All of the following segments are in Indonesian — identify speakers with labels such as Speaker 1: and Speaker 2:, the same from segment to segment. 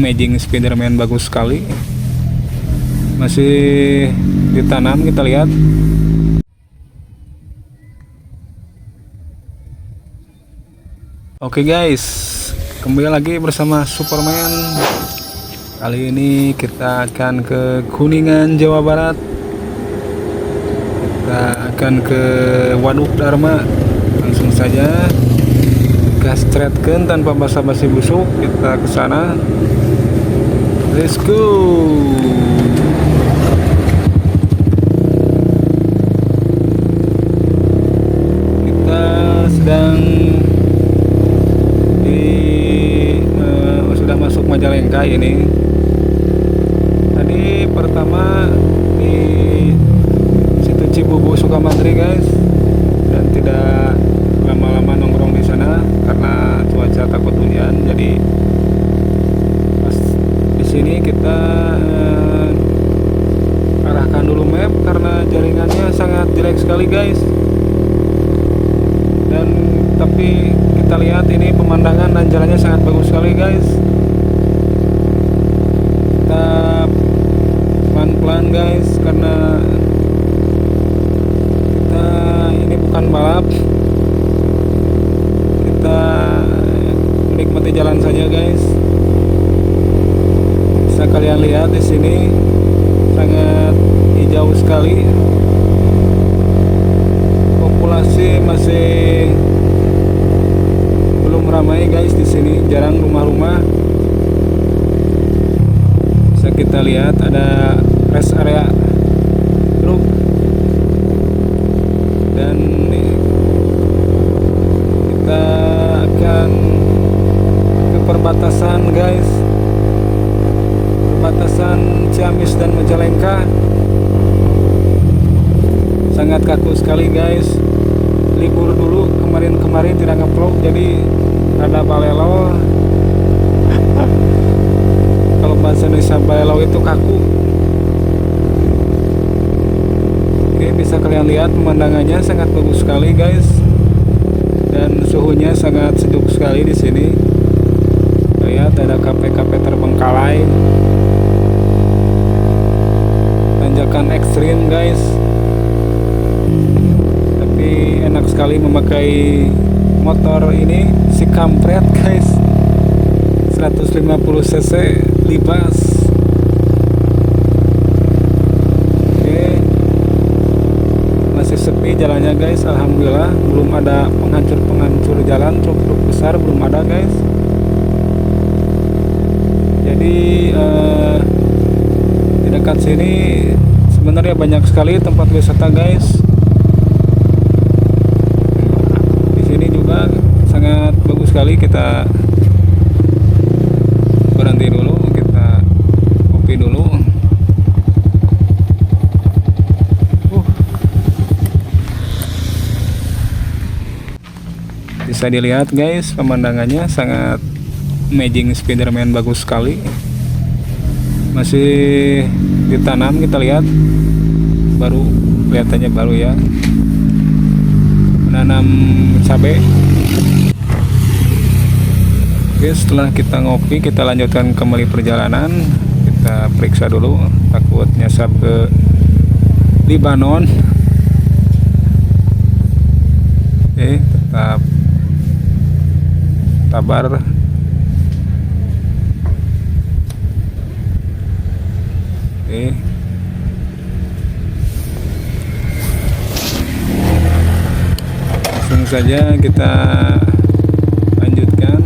Speaker 1: Amazing Spider-Man bagus sekali, masih ditanam. Kita lihat. Oke guys, kembali lagi bersama Superman. Kali ini kita akan ke Kuningan, Jawa Barat. Kita akan ke Waduk Dharma. Langsung saja gastretkeun tanpa basa-basi busuk, kita ke sana. Let's go. Kita sedang sudah masuk Majalengka ini. Tadi pertama di situ Cibubu Sukamantri guys, dan tidak lama-lama nongkrong di sana karena cuaca takut hujan. Jadi pas di sini kita arahkan dulu map karena jaringannya sangat jelek sekali guys. Dan tapi kita lihat ini pemandangan dan jalannya sangat bagus sekali guys. Kita pelan-pelan guys karena kita ini bukan balap. Kita menikmati jalan saja guys. Bisa kalian lihat di sini sangat hijau sekali. Populasi masih belum ramai guys di sini, jarang rumah-rumah. Bisa kita lihat ada rest area truk, dan kita akan ke perbatasan guys, perbatasan Ciamis dan Majalengka. Sangat kaku sekali guys. Libur dulu kemarin tidak nge-vlog, jadi rada balelo. Kalau bahasa Indonesia balelo itu kaku. Oke, bisa kalian lihat pemandangannya sangat bagus sekali guys, dan suhunya sangat sejuk sekali di sini. Lihat ada kafe-kafe terbengkalai, tanjakan ekstrim guys. Tapi enak sekali memakai motor ini, si kampret guys, 150 cc libas. Oke, masih sepi jalannya guys, alhamdulillah. Belum ada penghancur jalan, truk-truk besar belum ada guys. Jadi di dekat sini sebenarnya banyak sekali tempat wisata guys. Sangat bagus sekali. Kita berhenti dulu, kita kopi dulu. Bisa dilihat guys, pemandangannya sangat Amazing Spider-Man bagus sekali. Masih ditanam, kita lihat. Baru kelihatannya baru ya, menanam cabai. Oke, setelah kita ngopi, kita lanjutkan kembali perjalanan. Kita periksa dulu, takut nyasar ke Libanon. Oke, tetap sabar. Oke, langsung saja kita lanjutkan.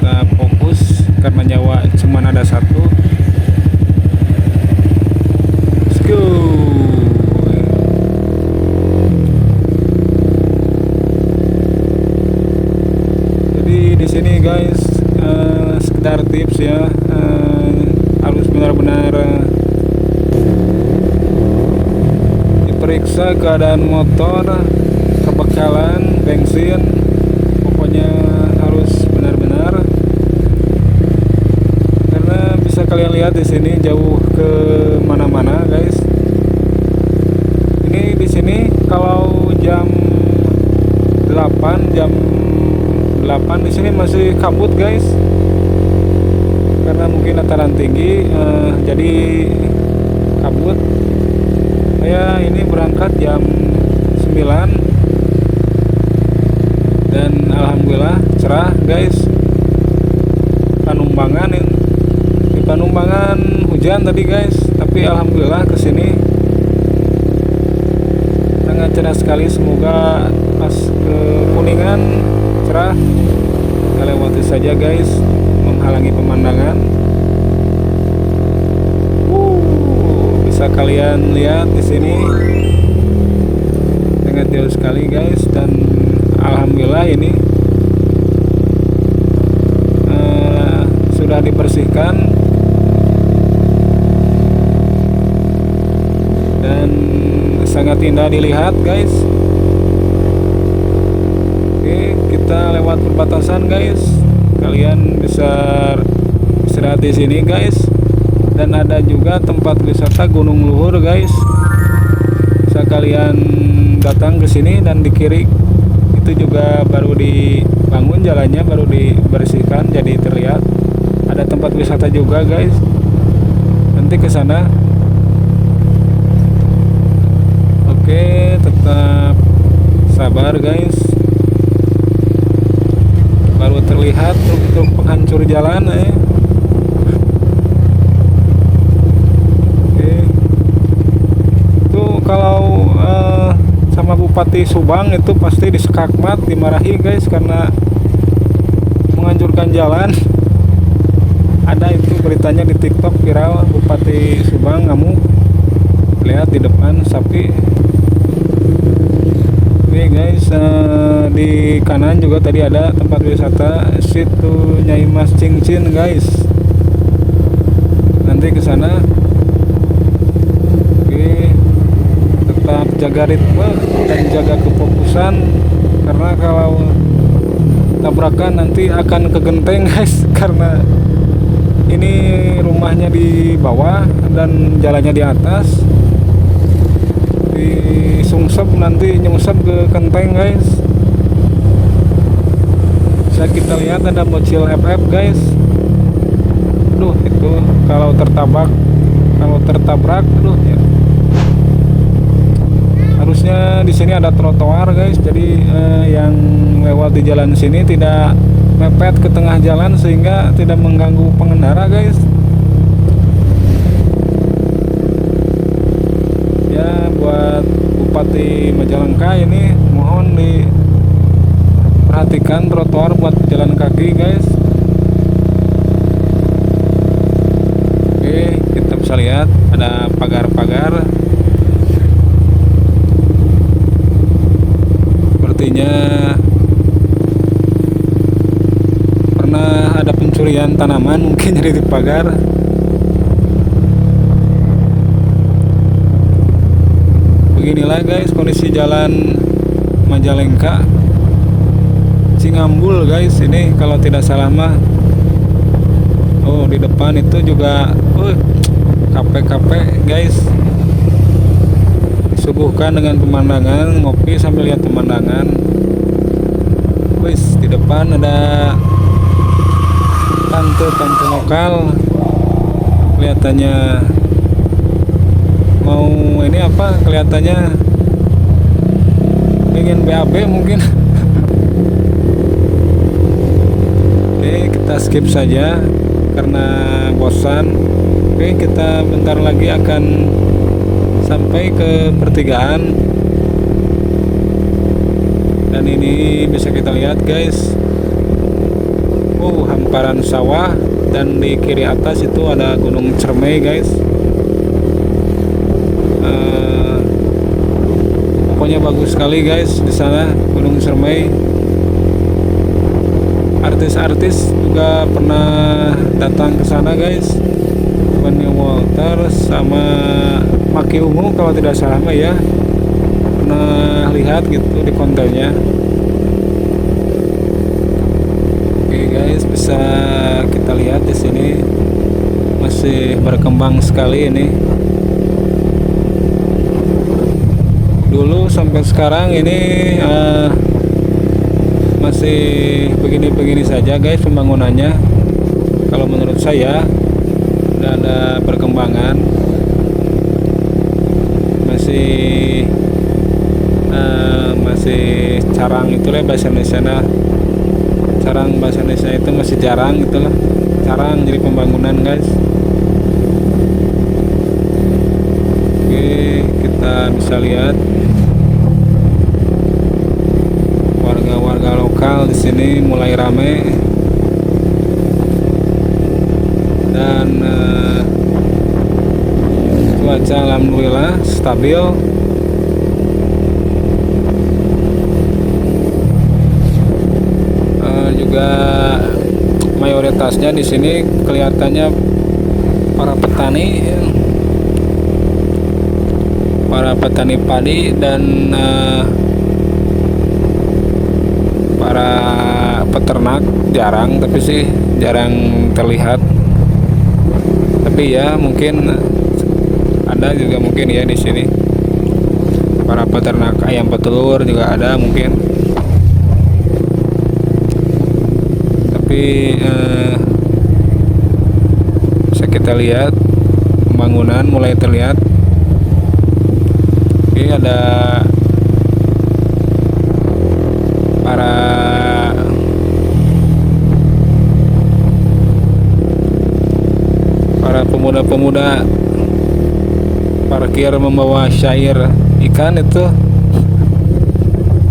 Speaker 1: Kita fokus karena nyawa cuma ada satu. Let's go. Jadi di sini guys, sekedar tips ya, harus benar-benar diperiksa keadaan motor, kebakalan, bensin. Pokoknya harus benar-benar, karena bisa kalian lihat di sini jauh ke mana-mana guys. Ini di sini kalau jam 8 depan di sini masih kabut guys, karena mungkin dataran tinggi, jadi kabut. Saya ini berangkat jam 9 dan alhamdulillah cerah guys. Di Panumbangan hujan tadi guys, tapi alhamdulillah kesini sangat cerah sekali. Semoga pas ke Kuningan cerah, kita lewati saja guys, menghalangi pemandangan. Bisa kalian lihat di sini sangat jauh sekali guys, dan alhamdulillah ini sudah dibersihkan dan sangat indah dilihat guys. Oke, kita lewat perbatasan guys, kalian bisa istirahat di sini guys. Dan ada juga tempat wisata Gunung Luhur guys, bisa kalian datang ke sini. Dan di kiri itu juga baru dibangun jalannya, baru dibersihkan, jadi terlihat ada tempat wisata juga guys. Nanti ke sana. Oke, tetap sabar guys, baru terlihat truk-truk penghancur jalan Kalau sama Bupati Subang itu pasti disekakmat, dimarahi guys, karena menghancurkan jalan. Ada itu beritanya di TikTok viral, Bupati Subang ngamuk, lihat di depan sapi. Oke guys, di kanan juga tadi ada tempat wisata situ Nyai Mas Cincin guys, nanti ke sana. Tetap jaga ritme dan jaga kefokusan, karena kalau tabrakan nanti akan ke genteng guys, karena ini rumahnya di bawah dan jalannya di atas. Di sungsep nanti nyungsep ke genteng guys. Bisa kita lihat ada bocil FF guys. Aduh, itu kalau tertabrak aduh ya. Harusnya di sini ada trotoar guys, jadi yang lewat di jalan sini tidak mepet ke tengah jalan sehingga tidak mengganggu pengendara guys. Ya, buat Bupati Majalengka ini mohon diperhatikan trotoar buat pejalan kaki guys. Oke, kita bisa lihat ada pagar-pagar. Sepertinya pernah ada pencurian tanaman, mungkin jadi di pagar. Beginilah guys kondisi jalan Majalengka Cingambul guys, ini kalau tidak salah mah. Oh, di depan itu juga kafe-kafe guys, disuguhkan dengan pemandangan, ngopi sambil lihat pemandangan. Wis, di depan ada tante lokal, kelihatannya mau ini apa, kelihatannya ingin BAB mungkin. Oke, kita skip saja karena bosan. Oke, kita bentar lagi akan sampai ke pertigaan, dan ini bisa kita lihat guys, hamparan sawah, dan di kiri atas itu ada Gunung Cermai guys. Pokoknya bagus sekali guys di sana Gunung Cermai. Artis-artis juga pernah datang ke sana guys, Benny Walter sama Maki Ungu kalau tidak salah mah ya, pernah lihat gitu di kontennya. Oke guys, bisa kita lihat di sini masih berkembang sekali ini. Dulu sampai sekarang ini masih begini-begini saja guys pembangunannya. Kalau menurut saya tidak ada perkembangan, masih carang itulah bahasa Indonesia. Carang bahasa Indonesia itu masih jarang itulah, carang jadi pembangunan guys. Oke, kita bisa lihat warga-warga lokal di sini mulai rame dan cuaca alhamdulillah stabil. Juga mayoritasnya di sini kelihatannya para petani padi dan para peternak jarang terlihat. Tapi ya mungkin ada juga mungkin ya di sini para peternak ayam petelur juga ada mungkin. Tapi bisa kita lihat pembangunan mulai terlihat. Oke, ada para pemuda-pemuda parkir membawa syair ikan itu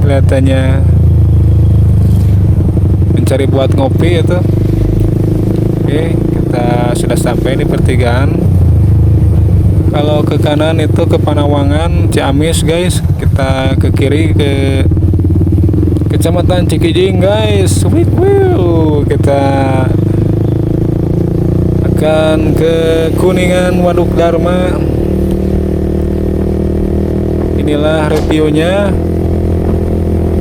Speaker 1: kelihatannya mencari buat ngopi itu. Oke, kita sudah sampai di pertigaan. Kalau ke kanan itu ke Panawangan Ciamis guys, kita ke kiri ke Kecamatan Cikijing guys. Kita akan ke Kuningan Waduk Dharma. Inilah reviewnya,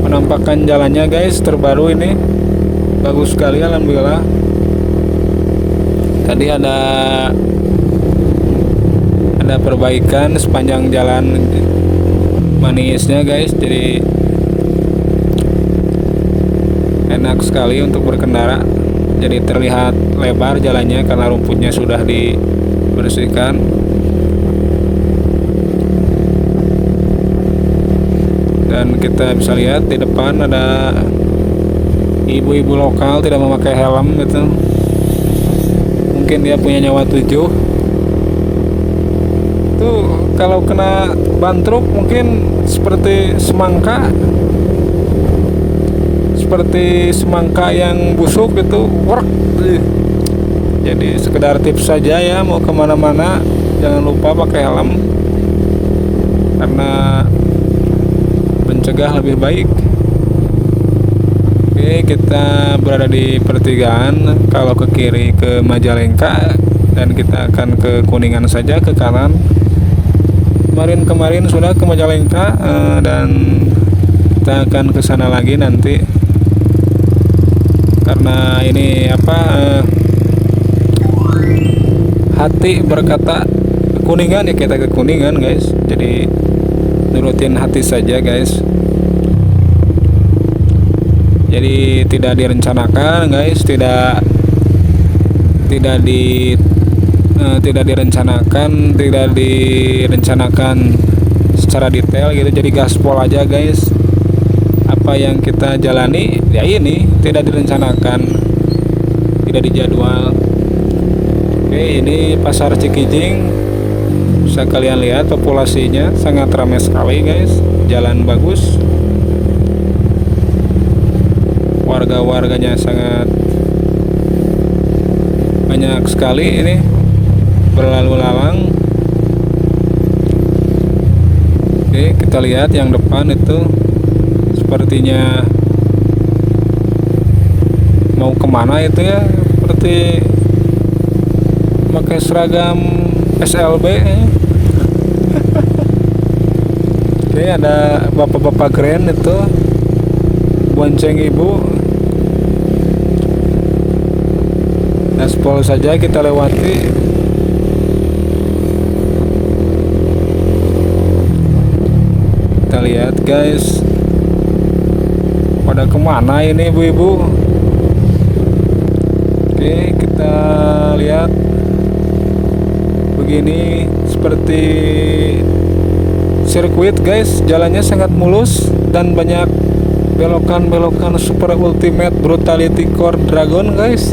Speaker 1: penampakan jalannya guys terbaru ini. Bagus sekali alhamdulillah. Tadi ada perbaikan sepanjang jalan manisnya guys, jadi enak sekali untuk berkendara. Jadi terlihat lebar jalannya karena rumputnya sudah dibersihkan. Dan kita bisa lihat di depan ada ibu-ibu lokal tidak memakai helm gitu. Mungkin dia punya nyawa 7. Tuh kalau kena ban truk mungkin seperti semangka yang busuk itu work. Jadi sekedar tips saja ya, mau kemana-mana jangan lupa pakai helm karena mencegah lebih baik. Oke, kita berada di pertigaan. Kalau ke kiri ke Majalengka dan kita akan ke Kuningan saja ke kanan. Kemarin sudah ke Majalengka dan kita akan ke sana lagi nanti. Karena ini hati berkata Kuningan ya kita ke Kuningan guys. Jadi nurutin hati saja guys. Jadi tidak direncanakan guys, tidak direncanakan secara detail gitu. Jadi gaspol aja guys. Apa yang kita jalani ya ini tidak direncanakan, tidak dijadwal. Oke, ini pasar Cikijing. Bisa kalian lihat populasinya sangat ramai sekali guys. Jalan bagus. Warga-warganya sangat banyak sekali ini berlalu lalang. Oke, kita lihat yang depan itu sepertinya mau kemana itu ya, seperti pakai seragam SLB. Oke, ada bapak-bapak keren itu bonceng ibu. Gaspol saja kita lewati. Kita lihat guys, pada kemana ini ibu-ibu? Oke, kita lihat begini seperti sirkuit guys, jalannya sangat mulus dan banyak belokan-belokan super ultimate brutality core dragon guys.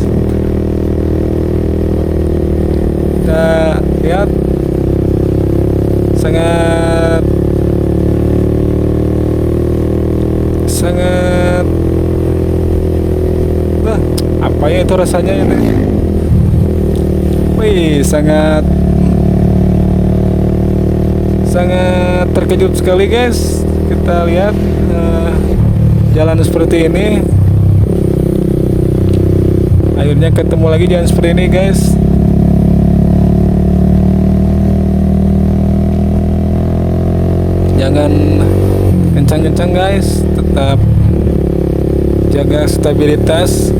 Speaker 1: Kita lihat sangat apa ya itu rasanya ini. Wih, sangat terkejut sekali guys. Kita lihat jalan seperti ini, akhirnya ketemu lagi jalan seperti ini guys. Jangan kencang-kencang guys, tetap jaga stabilitas.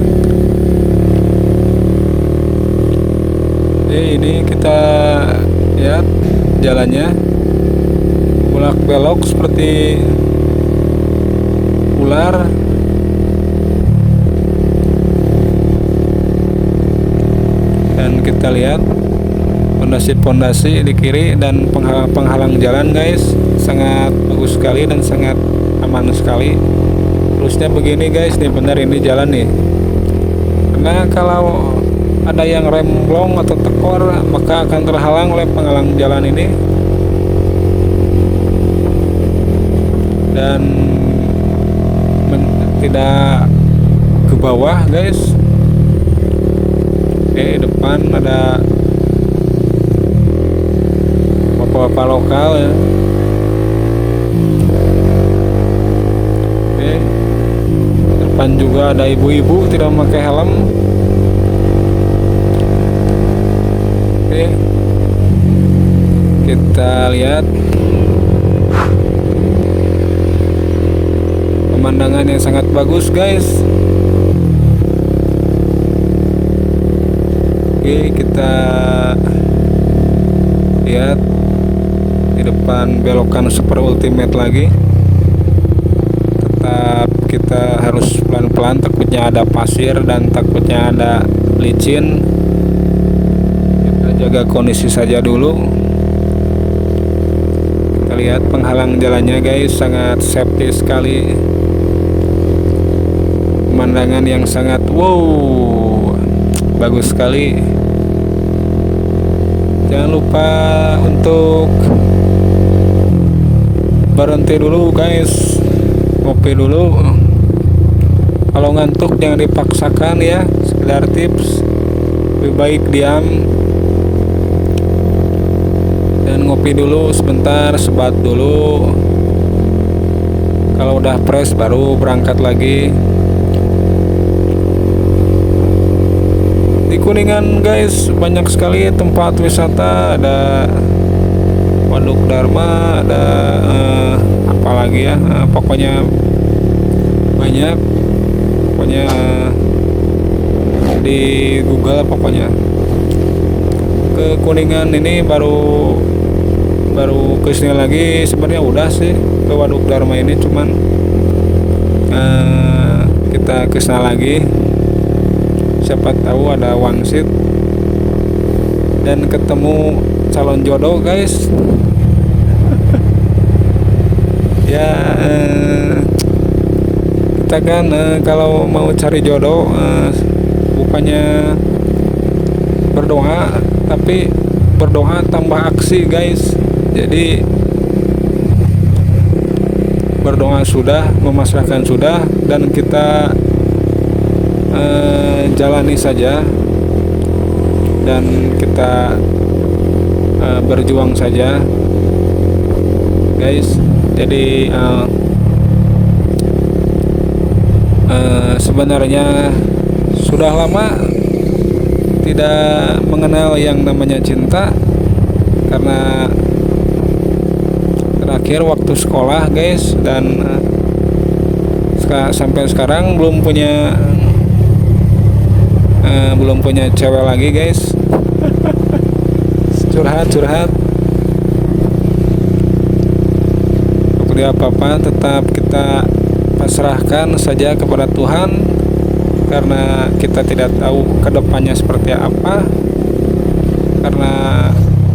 Speaker 1: Ini kita lihat jalannya bolak belok seperti ular. Dan kita lihat pondasi-pondasi di kiri dan penghalang jalan guys, sangat bagus sekali dan sangat aman sekali. Terusnya begini guys, nih benar ini jalan nih, karena kalau ada yang remblong atau tekor maka akan terhalang oleh penghalang jalan ini dan tidak ke bawah guys. Oke, depan ada bapak-bapak lokal ya. Oke, depan juga ada ibu-ibu tidak memakai helm. Oke, kita lihat pemandangan yang sangat bagus guys. Oke, kita lihat di depan belokan super ultimate lagi. Tetap kita harus pelan-pelan, takutnya ada pasir dan takutnya ada licin. Kita jaga kondisi saja dulu. Kita lihat penghalang jalannya guys, sangat safety sekali. Pemandangan yang sangat bagus sekali. Jangan lupa untuk berhenti dulu guys, ngopi dulu. Kalau ngantuk jangan dipaksakan ya, sekedar tips. Lebih baik diam dan ngopi dulu sebentar, sebat dulu. Kalau udah fresh baru berangkat lagi. Di Kuningan guys banyak sekali tempat wisata, ada Waduk Dharma, ada apa lagi ya, pokoknya banyak, pokoknya di Google pokoknya. Ke Kuningan ini baru ke sini lagi, sebenarnya udah sih ke Waduk Dharma ini, cuman kita ke sana lagi. Siapa tahu ada wangsit dan ketemu calon jodoh guys. Ya kita kan kalau mau cari jodoh bukannya berdoa, tapi berdoa tambah aksi guys. Jadi berdoa sudah, memasrahkan sudah, dan kita jalani saja dan kita berjuang saja guys. Jadi sebenarnya sudah lama tidak mengenal yang namanya cinta, karena terakhir waktu sekolah guys, dan sampai sekarang belum punya cewek lagi guys. curhat seperti apa tetap kita pasrahkan saja kepada Tuhan, karena kita tidak tahu kedepannya seperti apa. Karena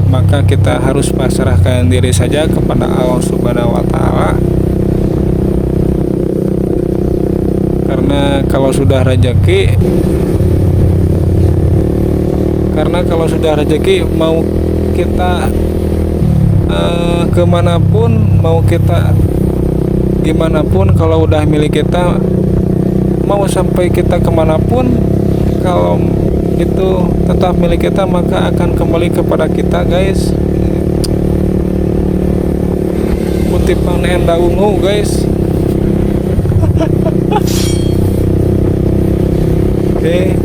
Speaker 1: maka kita harus pasrahkan diri saja kepada Allah Subhanahu wa taala. Karena kalau sudah rezeki mau kita kemanapun, mau kita gimana pun, kalau udah milik kita, mau sampai kita kemanapun, kalau itu tetap milik kita, maka akan kembali kepada kita, guys. Kutipan Enda Ungu, guys. Oke.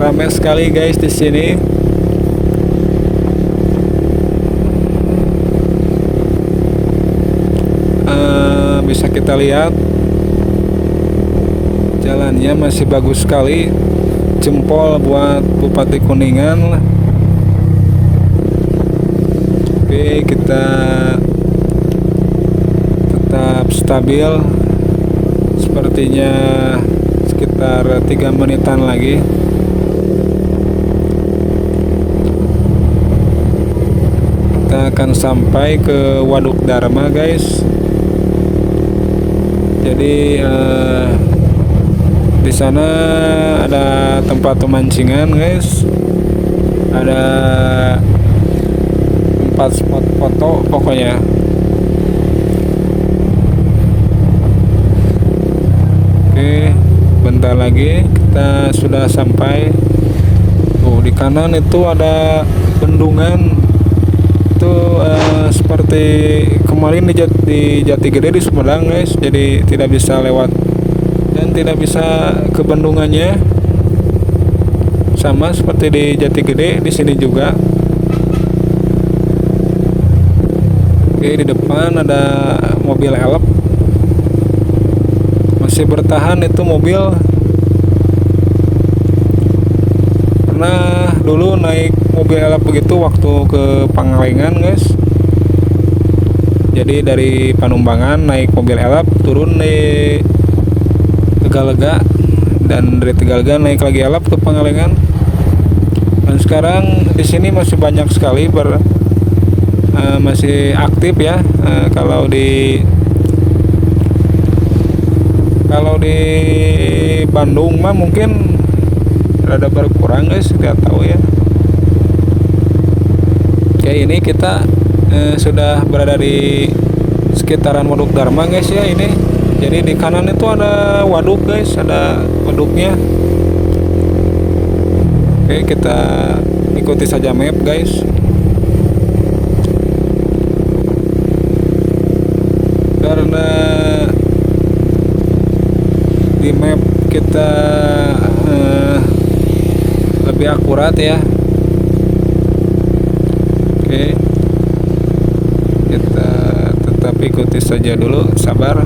Speaker 1: Ramai sekali, guys, di sini. Bisa kita lihat jalannya masih bagus sekali. Jempol buat Bupati Kuningan. Oke, kita tetap stabil. Sepertinya sekitar 3 menitan lagi. Kita akan sampai ke Waduk Dharma, guys. Jadi di sana ada tempat pemancingan, guys. Ada 4 spot foto pokoknya. Oke, bentar lagi kita sudah sampai. Di kanan itu ada bendungan. Itu seperti kemarin di Jati Gede di Sumedang, guys. Jadi tidak bisa lewat dan tidak bisa ke bendungannya. Sama seperti di Jati Gede, di sini juga. Oke, di depan ada mobil elep. Masih bertahan itu mobil. Pernah dulu naik mobil elep begitu waktu ke Pangalengan, guys. Jadi dari Panumbangan naik mobil elep, turun di Tegalega, dan dari Tegalega naik lagi elep ke Pangalengan. Dan sekarang di sini masih banyak sekali masih aktif ya. Kalau di Bandung mah mungkin rada berkurang, guys, tidak tahu ya. Oke, ini kita sudah berada di sekitaran Waduk Dharma, guys, ya. Ini jadi di kanan itu ada waduk, guys, ada waduknya. Oke, kita ikuti saja map, guys. Karena di map kita lebih akurat ya. Oke, kita tetap ikuti saja dulu, sabar.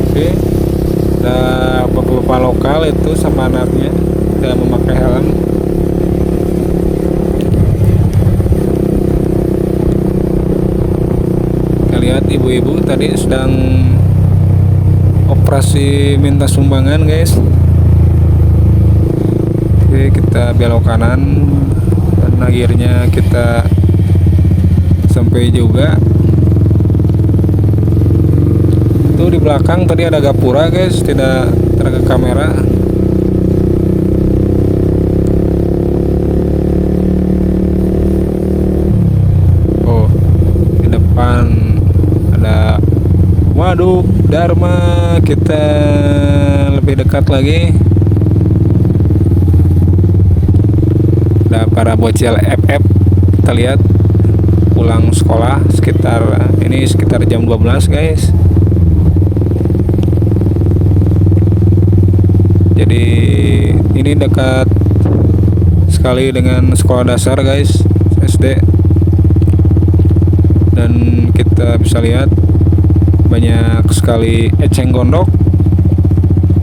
Speaker 1: Oke, ada bapak-bapak lokal itu sama anaknya tidak memakai helm. Kita lihat ibu-ibu tadi sedang operasi minta sumbangan, guys. Oke, kita belok kanan dan akhirnya kita sampai juga. Itu di belakang tadi ada gapura, guys, tidak terekam kamera. Oh, di depan ada Waduk Dharma. Kita lebih dekat lagi. Ada para bocil FF. Kita lihat pulang sekolah sekitar jam 12, guys. Jadi ini dekat sekali dengan sekolah dasar, guys, SD. Dan kita bisa lihat banyak sekali eceng gondok,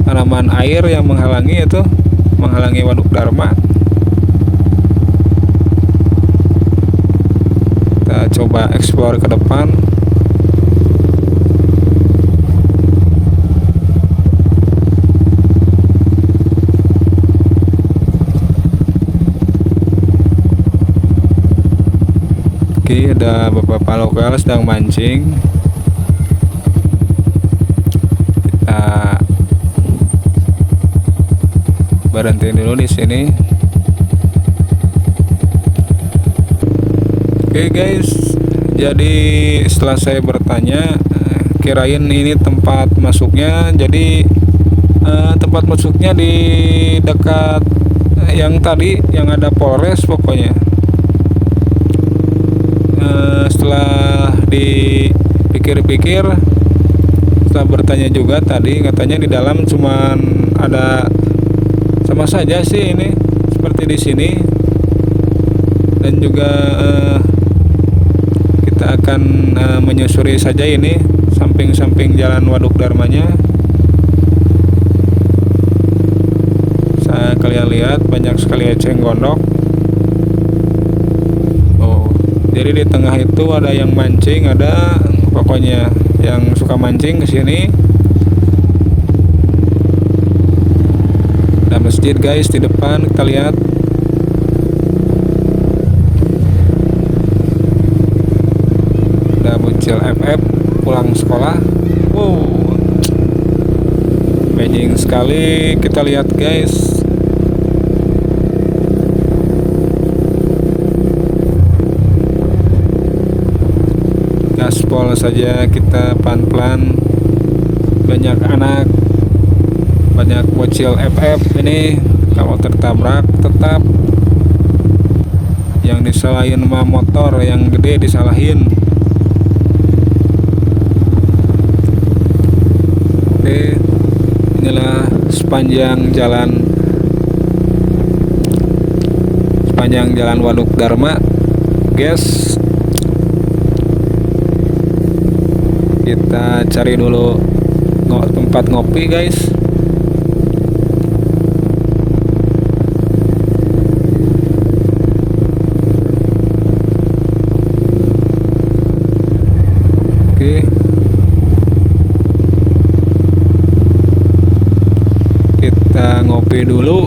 Speaker 1: tanaman air yang menghalangi Waduk Dharma. coba explore ke depan. Oke, ada beberapa lokal sedang mancing. Kita berhenti dulu di sini. Oke guys, jadi setelah saya bertanya, kirain ini tempat masuknya, jadi tempat masuknya di dekat yang tadi yang ada Polres pokoknya. Setelah dipikir-pikir, setelah bertanya juga tadi, katanya di dalam cuman ada sama saja sih ini seperti di sini, dan juga kita akan menyusuri saja ini samping-samping jalan Waduk Dharmanya. Saya kalian lihat banyak sekali eceng gondok. Oh, jadi di tengah itu ada yang mancing, ada pokoknya yang suka mancing ke sini. Ada masjid guys di depan, kita lihat. Ada Bocil FF pulang sekolah. Wow, amazing sekali, kita lihat guys. Gaspol saja kita pelan-pelan. Banyak anak, banyak Bocil FF ini. Kalau tertabrak tetap yang disalahin mah motor, yang gede disalahin. Oke, inilah sepanjang jalan Waduk Dharma guys. Kita cari dulu tempat ngopi guys. Oke, kita ngopi dulu.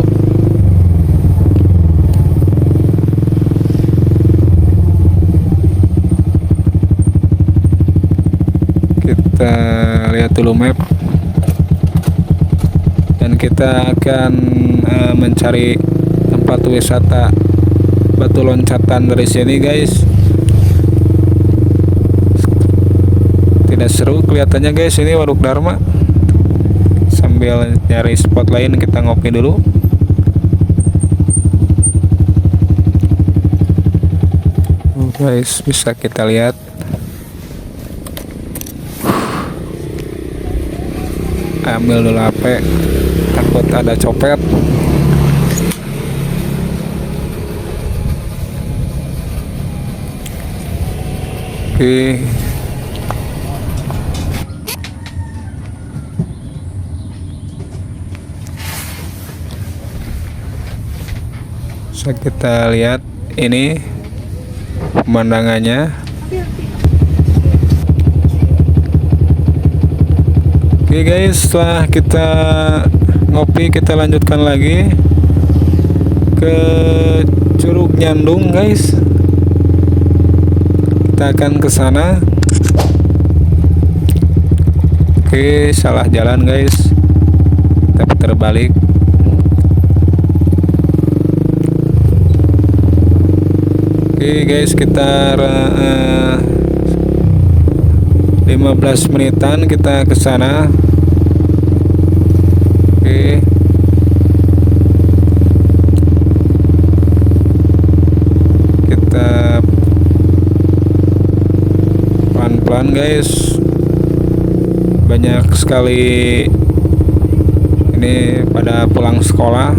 Speaker 1: Kita lihat dulu map, dan kita akan mencari tempat wisata batu loncatan dari sini guys. Tidak seru kelihatannya guys ini Waduk Dharma. Sambil nyari spot lain kita ngopi dulu. Guys, bisa kita lihat ambil dulu HP, takut ada copet. Oke, bisa kita lihat ini pemandangannya. Oke guys, setelah kita ngopi, kita lanjutkan lagi ke Curug Nyandung guys. Kita akan ke sana. Oke, salah jalan guys, kita putar balik. Oke guys, sekitar 15 menitan kita ke sana. Oke. Kita pelan-pelan guys. Banyak sekali ini pada pulang sekolah.